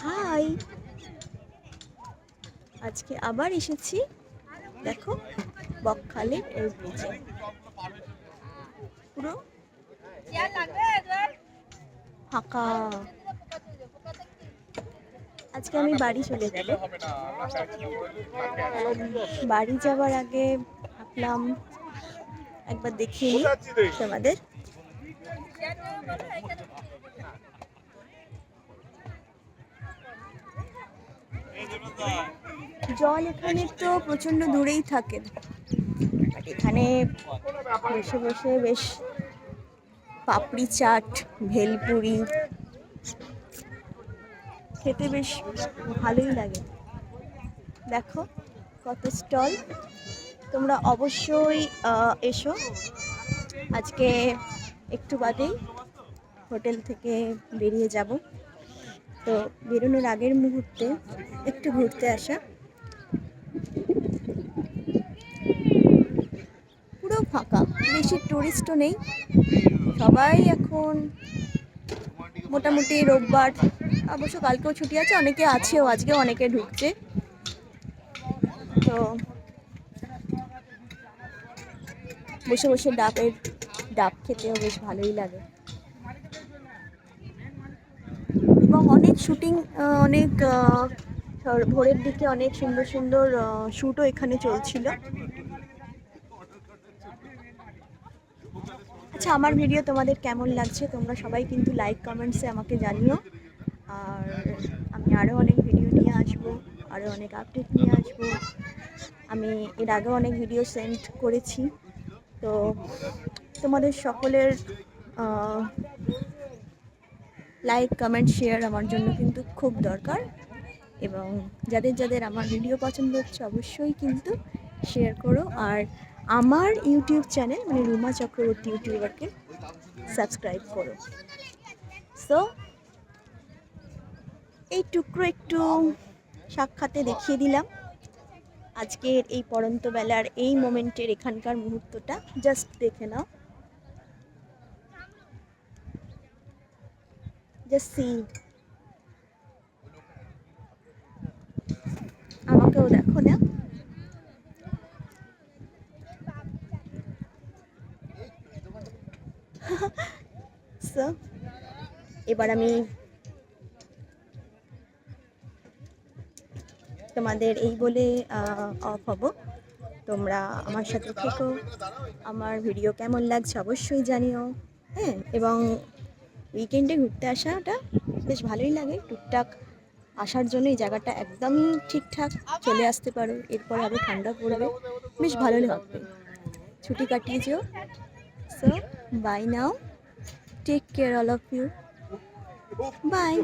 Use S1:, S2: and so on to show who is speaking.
S1: High, আজকে আবার এসেছি। দেখো বকখালির এই ব্রিজে পুরো ফাঁকা। আজকে আমি বাড়ি চলে যাব। বাড়ি যাওয়ার আগে ভাবলাম একবার দেখিয়ে নিই তোমাদের। জল এখানে তো প্রচন্ড দূরেই থাকে, এখানে বসে বসে বেশ পাপড়ি চাট, ভেলপুরি খেতে বেশ ভালোই লাগে। দেখো কত স্টল, তোমরা অবশ্যই এসো। আজকে একটু বাদেই হোটেল থেকে বেরিয়ে যাব, তো বেরোনোর আগের মুহূর্তে একটু ঘুরতে আসা। পুরো ফাঁকা, বেশি টুরিস্টও নেই, সবাই এখন মোটামুটি রোববার, অবশ্য কালকেও ছুটি আছে, অনেকে আছেও, আজকেও অনেকে ঢুকছে। তো বসে বসে ডাব খেতেও বেশ ভালোই লাগে। এবং অনেক শুটিং, অনেক ভোরের দিকে অনেক সুন্দর সুন্দর শ্যুটও এখানে চলছিল। আচ্ছা, আমার ভিডিও তোমাদের কেমন লাগছে তোমরা সবাই কিন্তু লাইক কমেন্টসে আমাকে জানিও। আর আমি আরও অনেক ভিডিও নিয়ে আসবো, আরও অনেক আপডেট নিয়ে আসবো। আমি এর আগেও অনেক ভিডিও সেন্ড করেছি, তো তোমাদের সকলের লাইক কমেন্ট শেয়ার আমার জন্য কিন্তু খুব দরকার। এবং যাদের যাদের আমার ভিডিও পছন্দ হচ্ছে অবশ্যই কিন্তু শেয়ার করো। আর আমার ইউটিউব চ্যানেল মানে রুমা চক্রবর্তী ইউটিউবারকে সাবস্ক্রাইব করো। সো এই টুকরো একটু সাক্ষাতে দেখিয়ে দিলাম আজকের এই পড়ন্ত বেলার এই মোমেন্টের এখানকার মুহূর্তটা। জাস্ট দেখে নাও, জাস্ট সি। আমাকেও দেখো না। সো এবার আমি তোমাদের এই বলে অফ হব। তোমরা আমার সাথে থেকো, আমার ভিডিও কেমন লাগছে অবশ্যই জানিও। হ্যাঁ, এবং উইকেন্ডে ঘুরতে আসাটা বেশ ভালোই লাগে। টুকটাক আসার জন্য এই জায়গাটা একদমই ঠিকঠাক, চলে আসতে পারো। এরপরে আরও ঠান্ডা পড়বে, বেশ ভালো লাগবে, ছুটি কাটিয়ে যেও। So bye now, take care all of you, by.